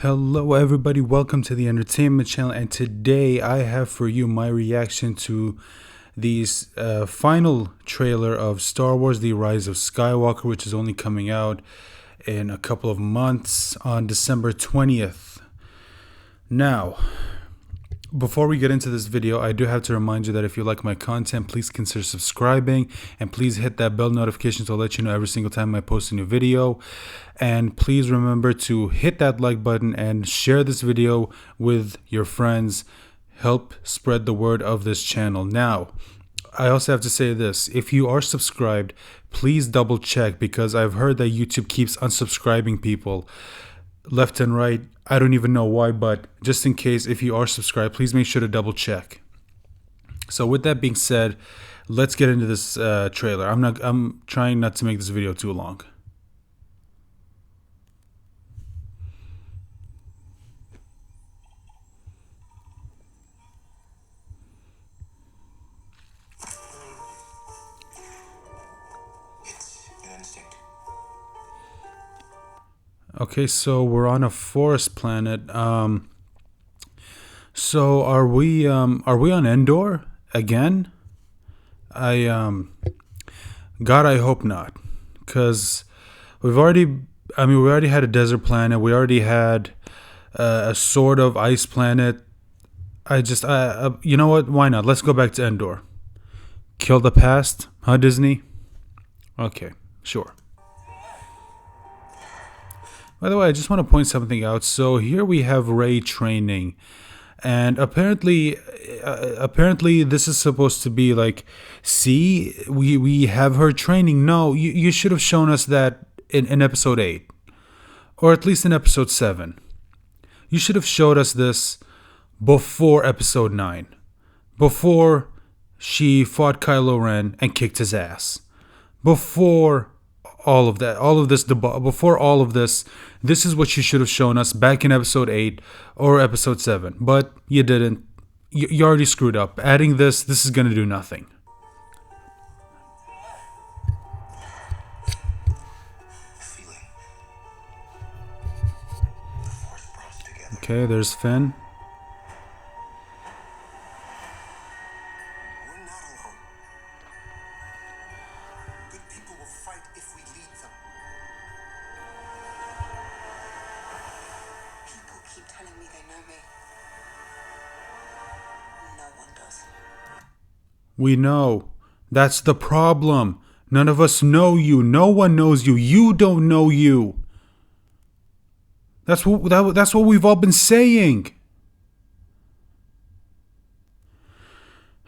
Hello everybody, welcome to the entertainment channel, and today I have for you my reaction to these final trailer of Star Wars The Rise of Skywalker, which is only coming out in a couple of months on December 20th. Now, before we get into this video, I do have to remind you that if you like my content, please consider subscribing and please hit that bell notification to let you know every single time I post a new video. And please remember to hit that like button and share this video with your friends. Help spread the word of this channel. Now, I also have to say this. If you are subscribed, please double check, because I've heard that YouTube keeps unsubscribing people left and right. I don't even know why, but just in case, if you are subscribed, please make sure to double check. So with that being said, let's get into this trailer. I'm trying not to make this video too long. Okay, so we're on a forest planet. So are we on Endor again? God, I hope not, because we already had a desert planet. We already had a sort of ice planet. You know what? Why not? Let's go back to Endor. Kill the past, huh, Disney? Okay, sure. By the way, I just want to point something out. So here we have Rey training, and apparently this is supposed to be like, see, we have her training. No, you should have shown us that in episode 8, or at least in episode 7. You should have showed us this before episode 9, before she fought Kylo Ren and kicked his ass, before all of this, this is what you should have shown us back in episode 8 or episode 7, but you didn't. You already screwed up. Adding this is gonna do nothing. Okay, there's Finn. We know. That's the problem. None of us know you. No one knows you. You don't know you. That's what we've all been saying.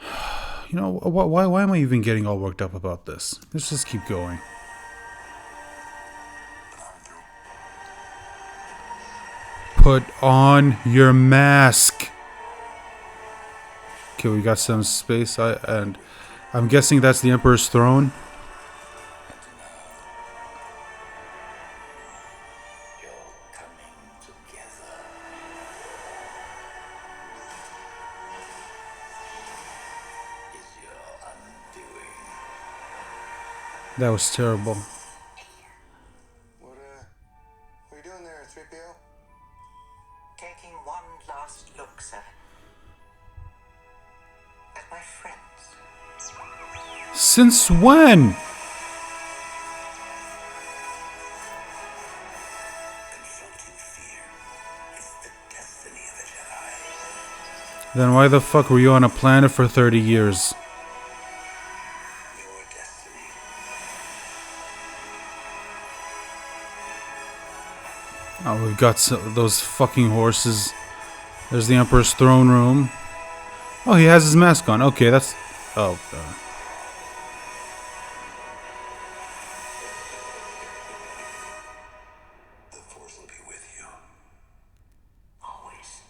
You know, why am I even getting all worked up about this? Let's just keep going. Put on your mask. Okay, we got some space, and I'm guessing that's the Emperor's throne. That was terrible. What are you doing there, 3PO? Taking one last look, sir. At my friends. Since when? Confronting fear is the destiny of a Jedi. Then why the fuck were you on a planet for 30 years? Your destiny. Oh, we've got those fucking horses. There's the Emperor's throne room. Oh, he has his mask on. Okay, that's... Oh, The Force will be with you. Always.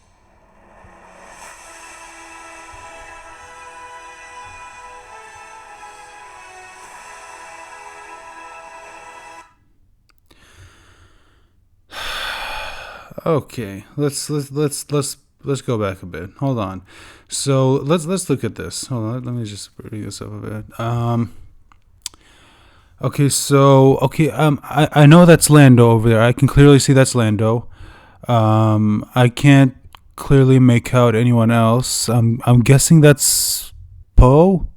Okay, let's go back a bit. Hold on. So let's look at this. Hold on, let me just bring this up a bit. Okay, so I know that's Lando over there. I can clearly see that's Lando. I can't clearly make out anyone else. I'm guessing that's Poe,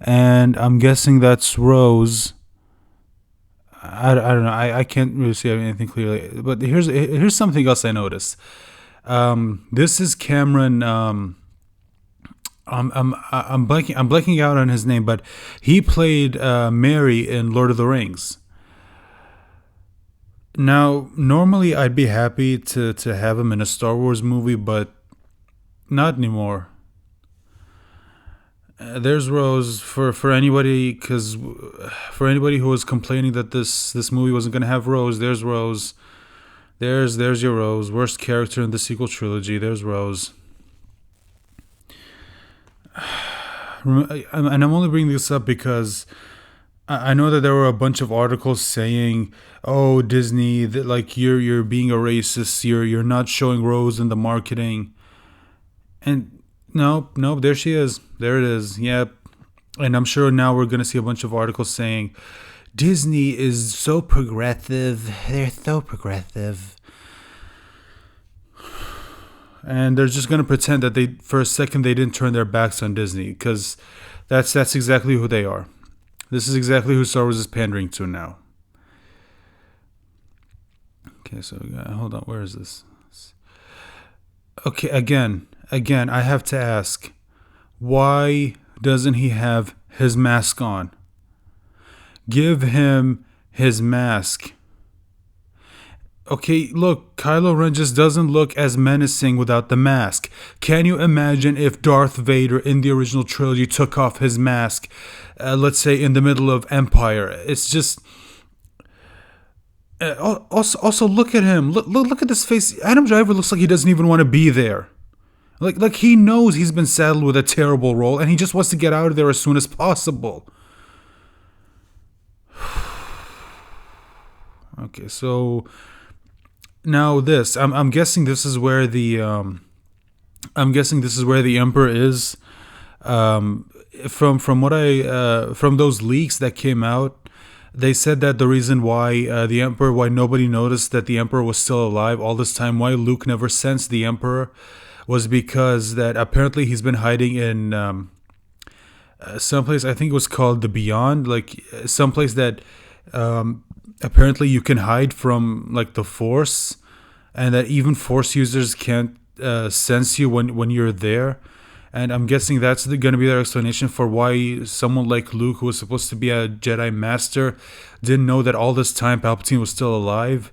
and I'm guessing that's Rose. I don't know. I can't really see anything clearly. But here's something else I noticed. This is Cameron. I'm blanking out on his name, but he played Mary in Lord of the Rings. Now, normally I'd be happy to have him in a Star Wars movie, but not anymore. There's Rose for anybody, because for anybody who was complaining that this movie wasn't gonna have Rose. There's Rose. There's your Rose. Worst character in the sequel trilogy. There's Rose. And I'm only bringing this up because I know that there were a bunch of articles saying, "Oh, Disney, that like you're being a racist. You're not showing Rose in the marketing." And no, there she is. There it is. Yep. And I'm sure now we're gonna see a bunch of articles saying Disney is so progressive. They're so progressive. And they're just gonna pretend that they, for a second, they didn't turn their backs on Disney, because that's exactly who they are. This is exactly who Star Wars is pandering to now. Okay, so hold on. Where is this? Okay, again, I have to ask, why doesn't he have his mask on? Give him his mask. Okay, look, Kylo Ren just doesn't look as menacing without the mask. Can you imagine if Darth Vader in the original trilogy took off his mask, let's say in the middle of Empire? It's just... Also, look at him. Look at this face. Adam Driver looks like he doesn't even want to be there. Like he knows he's been saddled with a terrible role, and he just wants to get out of there as soon as possible. Okay, so... Now this, I'm guessing this is where the Emperor is. From what from those leaks that came out, they said that the reason why why nobody noticed that the Emperor was still alive all this time, why Luke never sensed the Emperor, was because that apparently he's been hiding in someplace, I think it was called the Beyond, like someplace that apparently you can hide from like the Force, and that even Force users can't sense you when you're there. And I'm guessing that's going to be their explanation for why someone like Luke, who was supposed to be a Jedi Master, didn't know that all this time Palpatine was still alive.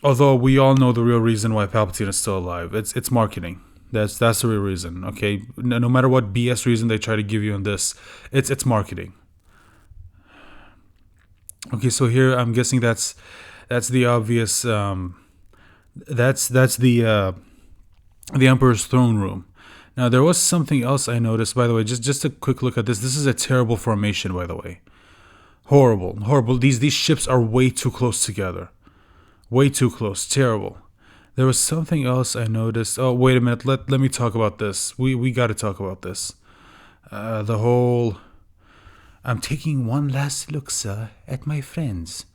Although we all know the real reason why Palpatine is still alive. It's marketing. That's the real reason. Okay, no matter what BS reason they try to give you on this, it's marketing. Okay, so here I'm guessing that's the obvious. That's the Emperor's throne room. Now there was something else I noticed. By the way, just a quick look at this. This is a terrible formation, by the way. Horrible. These ships are way too close together. Way too close. Terrible. There was something else I noticed. Oh, wait a minute. Let me talk about this. We got to talk about this. The whole... I'm taking one last look, sir, at my friends.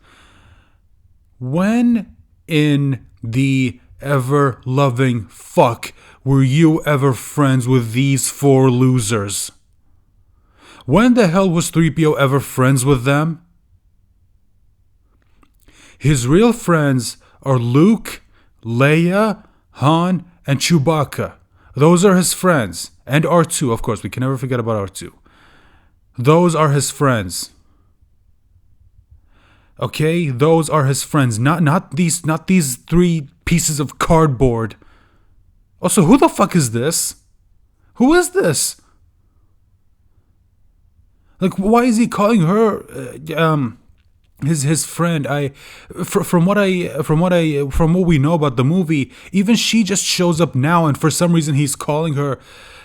When in the ever-loving fuck were you ever friends with these four losers? When the hell was 3PO ever friends with them? His real friends are Luke, Leia, Han, and Chewbacca. Those are his friends. And R2, of course. We can never forget about R2. Those are his friends. Okay, those are his friends. Not these three pieces of cardboard. Also, who the fuck is this? Who is this? Like, why is he calling her his friend? From what we know about the movie, even she just shows up now, and for some reason he's calling her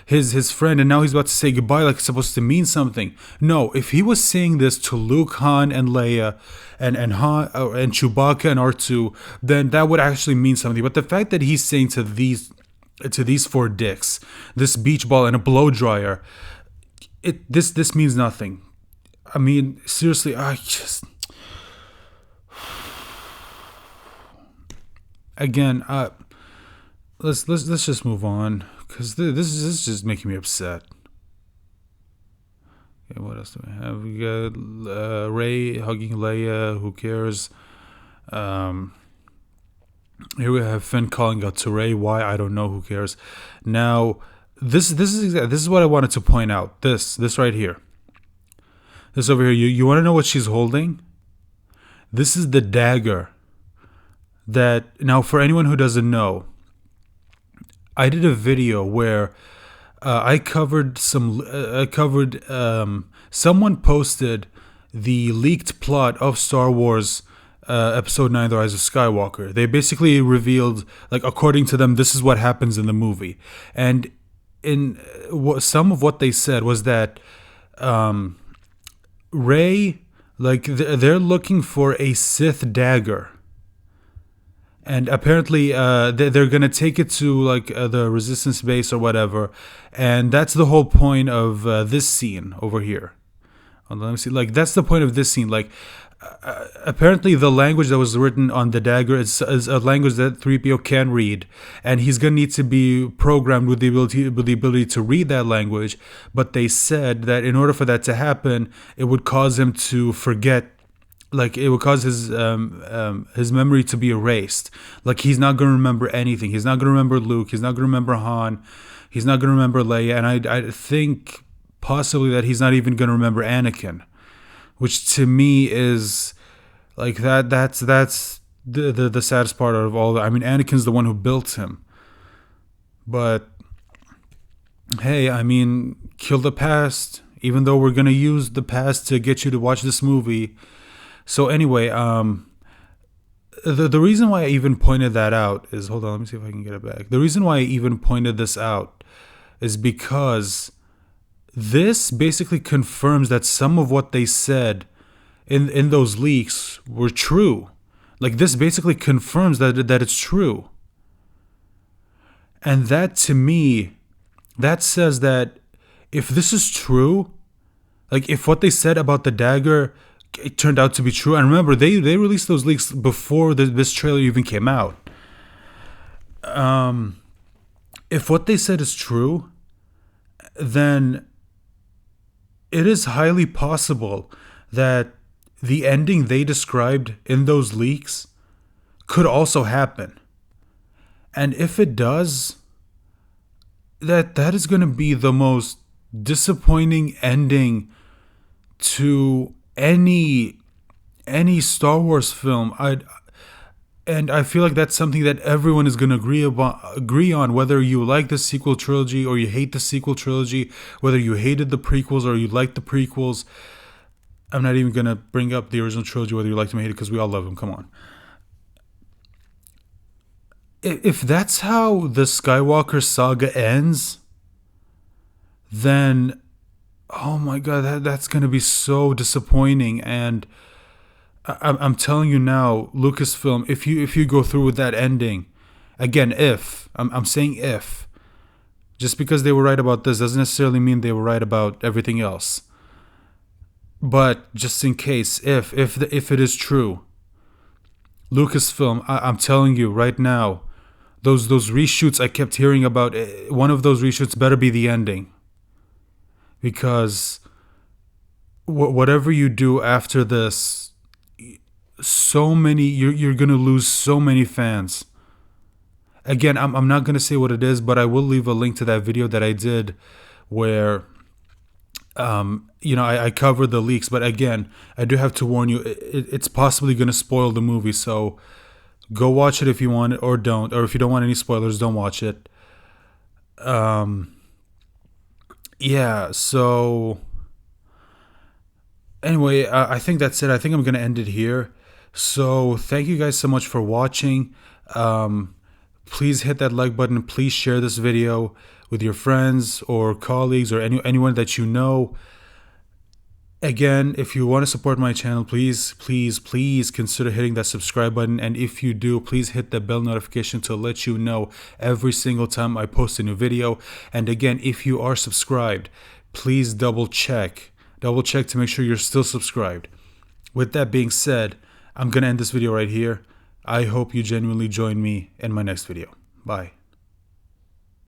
his friend, and now he's about to say goodbye like it's supposed to mean something. No, if he was saying this to Luke, Han, and Leia, and Han, and Chewbacca and R2, then that would actually mean something. But the fact that he's saying to these four dicks, this beach ball and a blow dryer, this means nothing. I mean, seriously, again, let's just move on, because this is just making me upset. Okay, what else do we have? We got Rey hugging Leia. Who cares? Here we have Finn calling out to Rey. Why? I don't know. Who cares? Now, this is what I wanted to point out. This right here. This over here. You want to know what she's holding? This is the dagger. That, now, for anyone who doesn't know, I did a video where I covered someone posted the leaked plot of Star Wars Episode 9, The Rise of Skywalker. They basically revealed, like, according to them, this is what happens in the movie. And in some of what they said was that Rey, like, they're looking for a Sith dagger. And apparently they're going to take it to, like, the Resistance base or whatever. And that's the whole point of this scene over here. Let me see. Like, that's the point of this scene. Like, apparently the language that was written on the dagger is a language that 3PO can read, and he's going to need to be programmed with the ability to read that language. But they said that in order for that to happen, it would cause him to forget, like, it would cause his memory to be erased. Like, he's not going to remember anything. He's not going to remember Luke. He's not going to remember Han. He's not going to remember Leia. And I think possibly that he's not even going to remember Anakin. Which to me is like that's the saddest part of all that. I mean, Anakin's the one who built him. But hey, I mean, kill the past, even though we're gonna use the past to get you to watch this movie. So anyway, the reason why I even pointed that out is, hold on, let me see if I can get it back. The reason why I even pointed this out is because this basically confirms that some of what they said in those leaks were true. Like, this basically confirms that it's true. And that, to me, that says that if this is true, like, if what they said about the dagger, it turned out to be true. And remember, they released those leaks before this trailer even came out. If what they said is true, then it is highly possible that the ending they described in those leaks could also happen. And if it does, that is going to be the most disappointing ending to any Star Wars film. And I feel like that's something that everyone is going to agree on, whether you like the sequel trilogy or you hate the sequel trilogy, whether you hated the prequels or you liked the prequels. I'm not even going to bring up the original trilogy, whether you like them or hate it, because we all love them. Come on. If that's how the Skywalker saga ends, then, oh my God, that's going to be so disappointing. And I'm telling you now, Lucasfilm, if you go through with that ending, again, I'm saying if, just because they were right about this doesn't necessarily mean they were right about everything else. But just in case, if it is true, Lucasfilm, I'm telling you right now, those reshoots I kept hearing about, one of those reshoots better be the ending, because whatever you do after this, you're gonna lose so many fans. Again, I'm not gonna say what it is, but I will leave a link to that video that I did where I covered the leaks. But again, I do have to warn you, it's possibly gonna spoil the movie, so go watch it if you want it, or don't. Or if you don't want any spoilers, don't watch it. Yeah, so anyway, I think that's it. I think I'm gonna end it here. So thank you guys so much for watching. Please hit that like button. Please share this video with your friends or colleagues or anyone that you know. Again, if you want to support my channel, please consider hitting that subscribe button. And if you do, please hit the bell notification to let you know every single time I post a new video. And again, if you are subscribed, please double check to make sure you're still subscribed. With that being said, I'm going to end this video right here. I hope you genuinely join me in my next video. Bye.